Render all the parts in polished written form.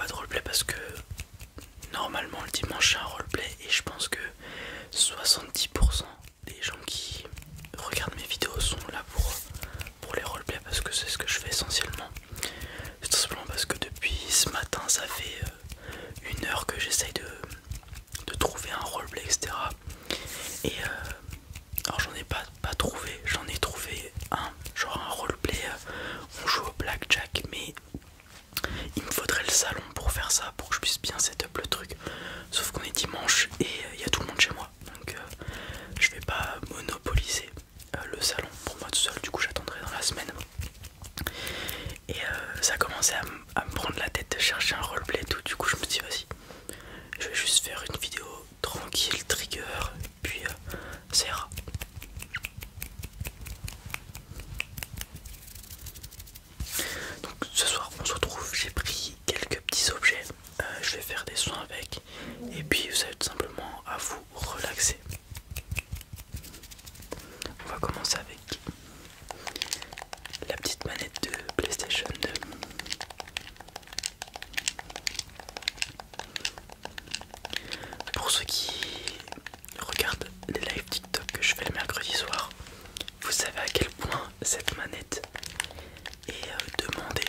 de roleplay parce que normalement le dimanche c'est un roleplay et je pense que 70% des gens qui regardent mes vidéos sont là pour les roleplays parce que c'est ce que je fais essentiellement. C'est tout simplement parce que depuis ce matin ça fait 1 heure que j'essaye de trouver un roleplay, etc. Et alors j'en ai pas trouvé, j'en ai trouvé un, genre un roleplay, on joue au blackjack, mais il me faudrait le salon pour faire ça, pour que je puisse bien setup le truc. Sauf qu'on est dimanche et il y a tout le monde chez moi, donc je vais pas monopoliser le salon pour moi tout seul, du coup j'attendrai dans la semaine. Et ça a commencé à me prendre la tête de chercher un roleplay et tout, du coup je me dis vas-y, je vais juste faire une vidéo tranquille, trigger, et puis ça ira. Donc ce soir on se retrouve, j'ai pris quelques petits objets, je vais faire des soins avec, et puis vous allez tout simplement à vous relaxer. On va commencer avec la petite manette de PlayStation 2. Pour ceux qui regardent les lives TikTok que je fais le mercredi soir, vous savez à quel point cette manette est demandée.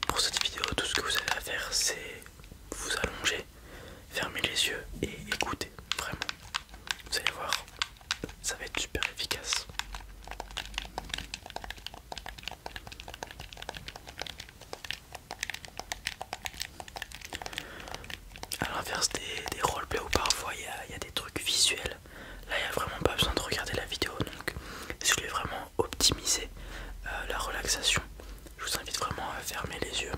Pour cette vidéo, tout ce que vous avez à faire, c'est vous allonger, fermer les yeux et écouter, vraiment. Vous allez voir, ça va être super efficace. À l'inverse des roleplays où parfois il y a des trucs visuels, là il n'y a vraiment pas besoin de regarder la vidéo. Donc si vous voulez vraiment optimiser la relaxation, je vous invite vraiment à fermer les yeux.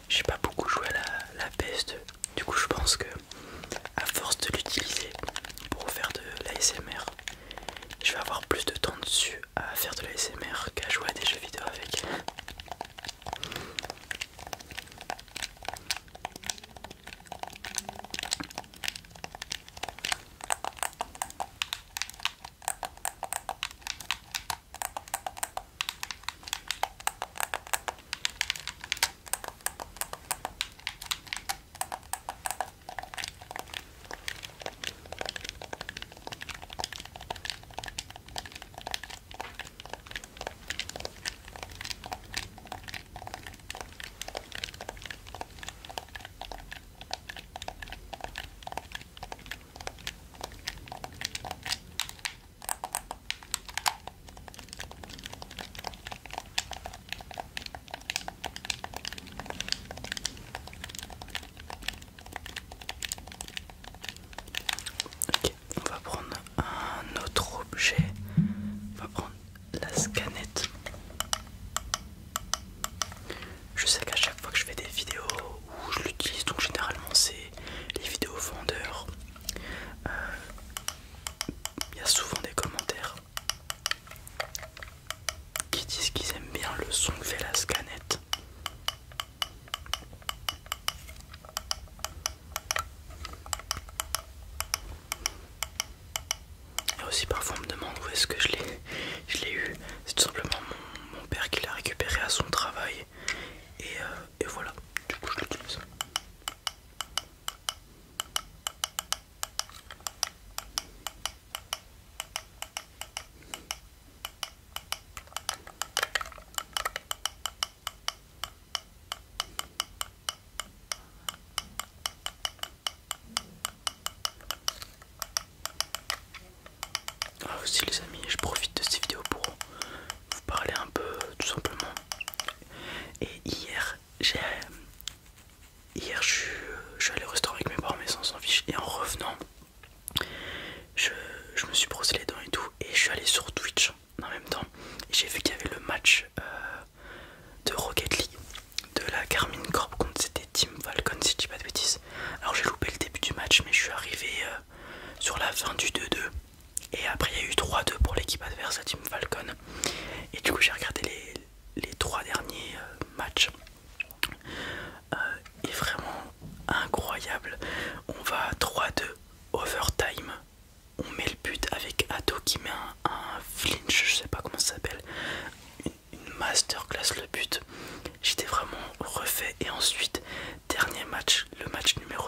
J'ai pas beaucoup joué à la PS2, du coup je pense que à force de l'utiliser pour faire de l'ASMR, je vais avoir plus de temps dessus à faire de l'ASMR qu'à jouer à des jeux vidéo avec.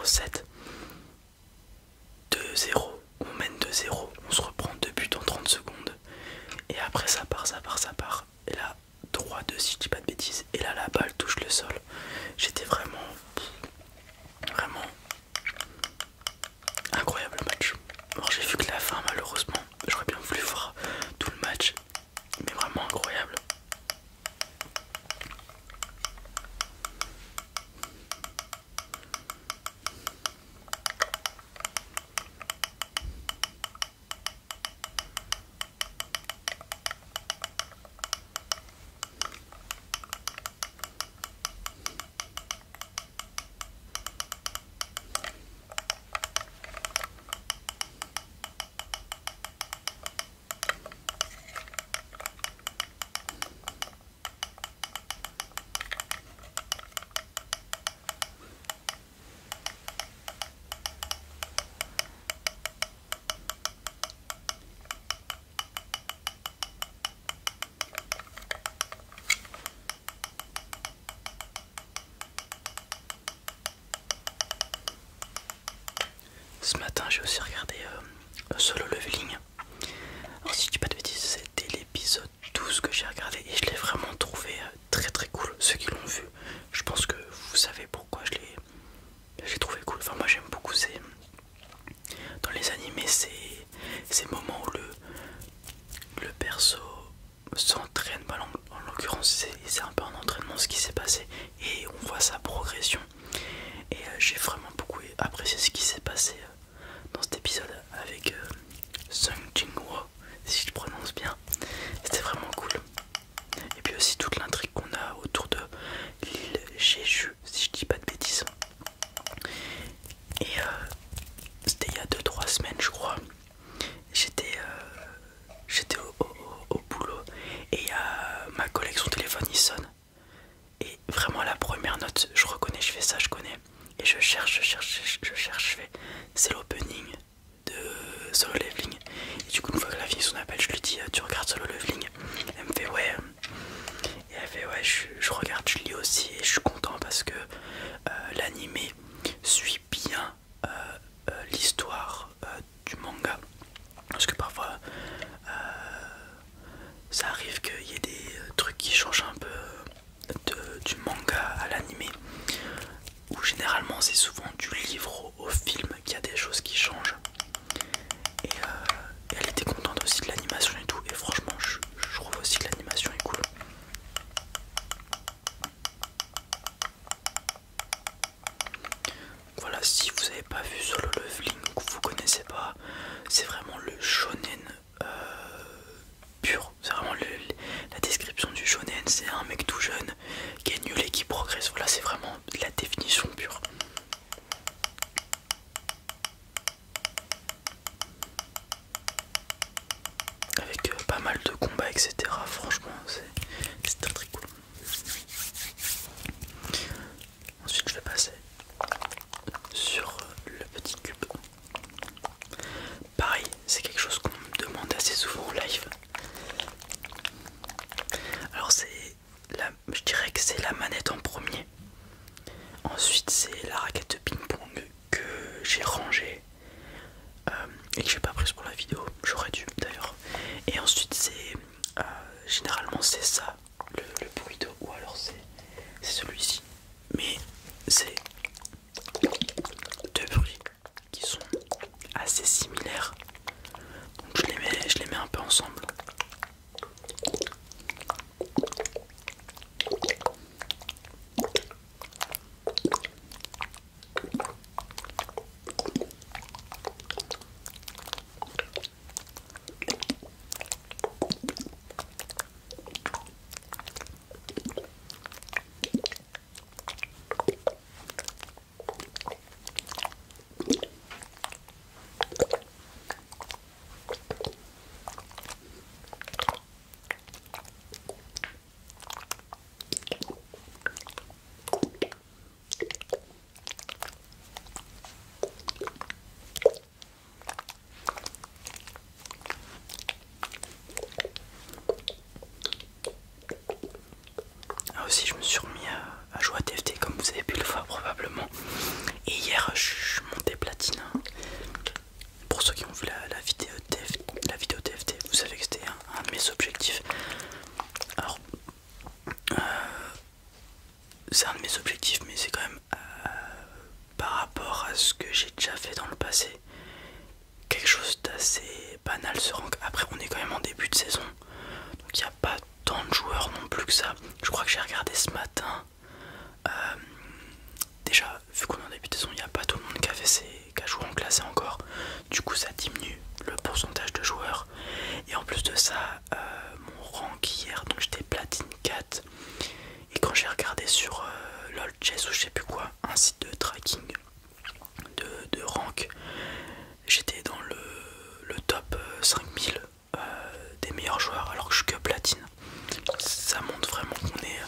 0-7, 2-0, on mène 2-0, on se reprend 2 buts en 30 secondes. Et après ça part. Et là, 3-2 si je dis pas de bêtises. Et là, la balle touche le sol. J'étais vraiment incroyable match. Alors j'ai vu que la fin, malheureusement, j'aurais bien voulu voir tout le match, mais vraiment incroyable. Ce matin, j'ai aussi regardé Solo Leveling. Alors, si je dis pas de bêtises, c'était l'épisode 12 que j'ai regardé et je l'ai vraiment trouvé très cool. Ceux qui l'ont vu, je pense que vous savez pourquoi j'ai trouvé cool. Enfin, moi j'aime beaucoup dans les animés ces moments où le perso s'entraîne. Bah, en l'occurrence, c'est un peu un entraînement ce qui s'est passé et on voit sa progression. Et j'ai vraiment beaucoup apprécié ce qui s'est passé dans cet épisode avec Sung Jin-woo, si je prononce bien. C'était vraiment cool. Et puis aussi toute l'intrigue qu'on a autour de l'île Jeju, si je dis pas de bêtises. Et c'était il y a 2-3 semaines, je crois. J'étais au boulot et ma collègue, son téléphone il sonne. Et vraiment à la première note, je reconnais, je fais ça, je connais. Et je cherche, je fais, c'est l'opening de Solo Leveling. Et du coup, une fois que la fille son appel, je lui dis, tu regardes Solo Leveling? Elle me fait ouais. Et elle fait ouais, je regarde, je lis aussi et je suis content parce que l'animé suit bien l'histoire du manga. Parce que parfois ça arrive qu'il y ait des trucs qui changent un peu du manga à l'animé, où généralement c'est souvent du livre au film qu'il y a des choses qui changent. Et elle était contente aussi de l'animation et tout, et franchement je trouve aussi que l'animation est cool. Voilà, si vous n'avez pas vu Solo Leveling ou que vous connaissez pas, c'est vraiment le shonen pur. C'est vraiment la description du shonen, c'est un mec tout jeune qui est nul et qui progresse. Voilà, c'est vraiment la définition pure. Avec pas mal de combats, etc. Franchement, c'est très cool. Ensuite, je vais passer sur le petit cube. Pareil, c'est quelque chose qu'on me demande assez souvent en live. Alors je dirais que c'est la manette en premier. Ensuite c'est la raquette de ping-pong que j'ai rangée et que j'ai pas prise pour la vidéo. J'aurais dû d'ailleurs. Et ensuite c'est généralement c'est ça le burrito, ou alors c'est celui-ci. Mais c'est deux bruits qui sont assez similaires. Donc je les mets un peu ensemble. par rapport à ce que j'ai déjà fait dans le passé, quelque chose d'assez banal ce rank. Après on est quand même en début de saison, donc il n'y a pas tant de joueurs non plus que ça. Je crois que j'ai regardé ce matin. Déjà, vu qu'on est en début de saison, il n'y a pas tout le monde qui a joué en classé encore. Du coup ça diminue le pourcentage de joueurs. Et en plus de ça, mon rank hier, donc j'étais platine 4. Et quand j'ai regardé sur LOL Chess ou je sais plus quoi, un site de tracking de rank, j'étais dans le top 5000 des meilleurs joueurs alors que je suis que platine. Ça montre vraiment qu'on est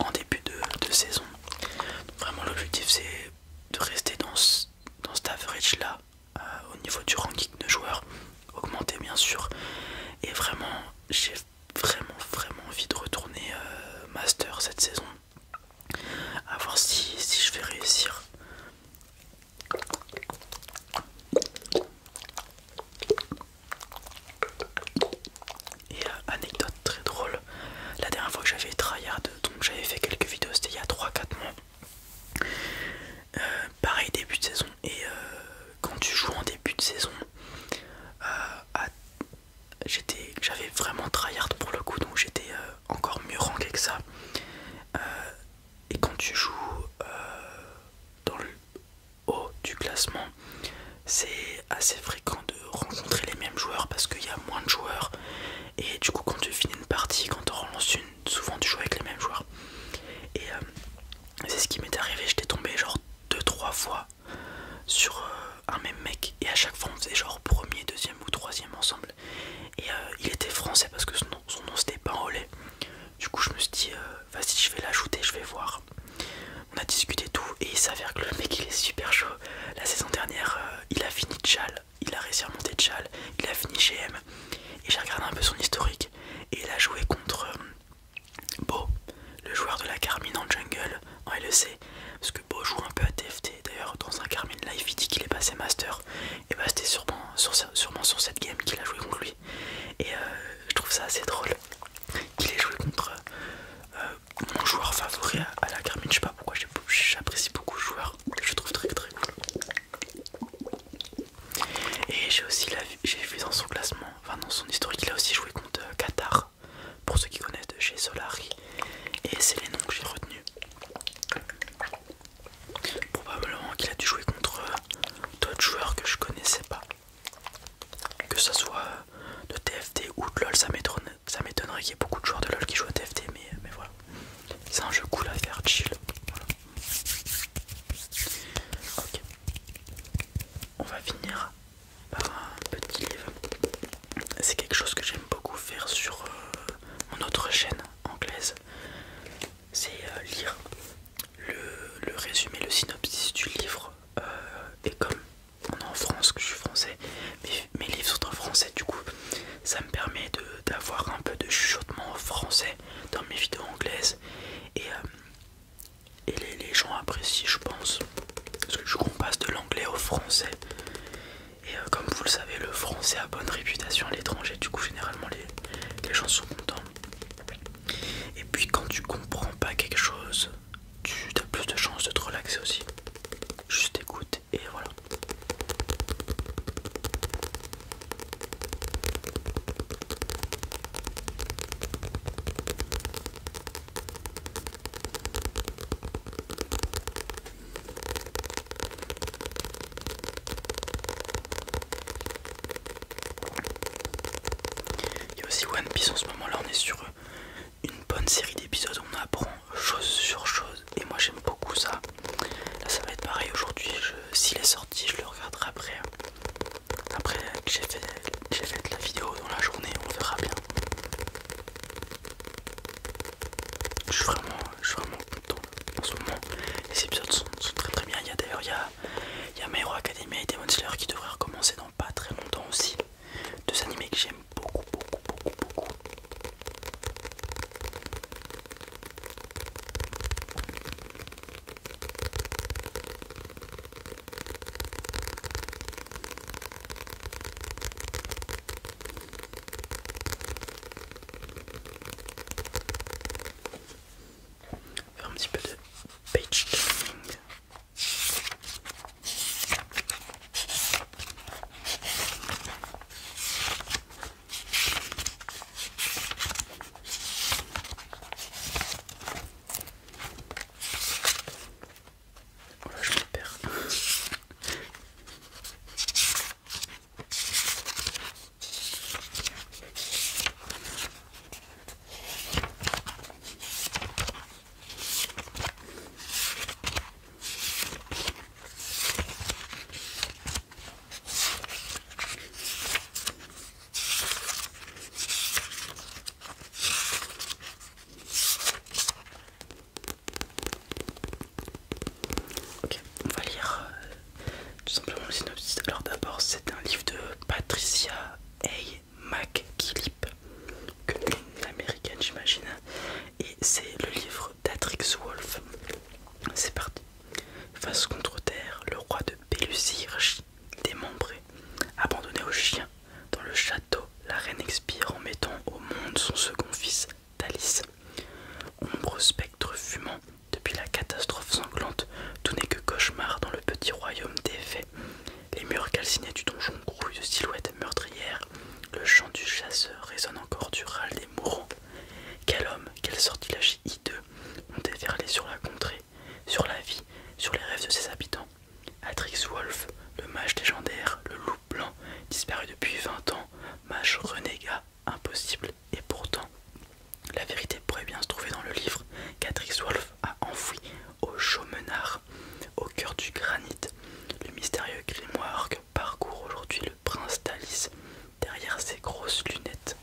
en début de saison. Donc vraiment l'objectif c'est de rester dans cet average là au niveau du ranking de joueurs, augmenter bien sûr. Et vraiment j'ai vraiment envie de retourner master cette saison, à voir si je vais réussir. Et anecdote très drôle, la dernière fois que j'avais tryhard, donc j'avais fait quelques vidéos, c'était il y a 3-4 mois. Pareil début de saison, et quand tu joues en début de saison, j'avais vraiment tryhard pour le coup, donc j'étais encore mieux ranké que ça. Et quand tu joues dans le haut du classement, c'est assez fréquent de rencontrer les mêmes joueurs parce qu'il y a moins de joueurs. Et du coup quand tu finis une partie, quand tu en relances une, souvent tu joues avec les mêmes joueurs. Et c'est ce qui m'est arrivé, j'étais tombé genre 2-3 fois sur un même mec. Et à chaque fois on faisait genre premier, deuxième ou troisième ensemble. Et il était français parce que son nom c'était Paolé. Du coup je me suis dit vas-y je vais l'ajouter, je vais voir. On a discuté tout et il s'avère que le mec il est super chaud. La saison dernière il a fini Chal, il a réussi à monter Chal, il a fini GM. Et j'ai regardé un peu son historique et il a joué contre Beau, le joueur de la Carmine en jungle en LEC. Parce que Beau joue un peu à TFT, d'ailleurs dans un Carmine live il dit qu'il est passé master. Et bah c'était sûrement sur cette game qu'il a joué contre lui. Et je trouve ça assez drôle qu'il ait joué contre mon joueur favori à la Carmine. Je sais pas pourquoi, j'apprécie beaucoup le joueur, je le trouve très cool. Et j'ai vu dans son classement, enfin dans son historique, il a aussi joué contre Qatar, pour ceux qui connaissent de chez Solari. Et c'est les noms que j'ai retenus. Probablement qu'il a dû jouer contre d'autres joueurs que je connaissais pas. Que ça soit de TFT ou de LoL, ça m'étonnerait qu'il y ait beaucoup de joueurs de LoL qui jouent à TFT, mais voilà. C'est un jeu cool à faire, chill. Voilà. Ok. On va finir par un petit livre. C'est quelque chose que j'aime beaucoup faire sur mon autre chaîne anglaise. C'est lire le résumé, le synopsis du livre. Et comme on est en France, que je suis français, mes livres sont en français, du coup ça me permet d'avoir un peu de chuchotement en français dans mes vidéos anglaises. Et les gens apprécient, je pense, parce que du coup on passe de l'anglais au français. Et comme vous le savez, le français a bonne réputation à l'étranger, du coup généralement les gens sont contents. Et puis quand tu comprends pas quelque chose, tu as plus de chances de te relaxer aussi. Juste écoute et voilà. Il y a aussi One Piece en ce moment là, on est sur une bonne série d'épisodes où on apprend chose sur chose et moi j'aime beaucoup ça. Là ça va être pareil aujourd'hui, s'il est sorti je le regarderai après. Après que j'ai fait de la vidéo dans la journée, on verra bien. Je suis vraiment content en ce moment. Les épisodes sont très bien. D'ailleurs il y a My Hero Academia et Demon Slayer qui devraient recommencer dans pas très longtemps aussi. Deux animés que j'aime beaucoup. Faire un petit peu de page turning. calcinée du donjon grouille de silhouettes meurtrières. Le chant du chasseur résonne encore du râle des mourants. Quel homme, quel sortilège hideux ont déferlé sur la contrée, sur la vie, sur les rêves de ses habitants. Atrix Wolf, le mage légendaire, le loup blanc, disparu depuis 20 ans, mage renégat, impossible, et pourtant, la vérité pourrait bien se trouver dans le livre qu'Atrix Wolf a enfoui au Chaumenard, au cœur du granit. Le mystérieux grimoire que parcourt aujourd'hui le prince d'Alice derrière ses grosses lunettes.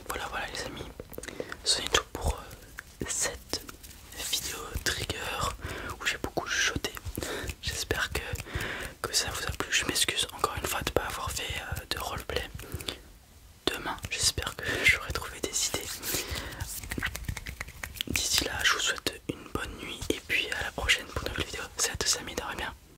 Voilà les amis, ce n'est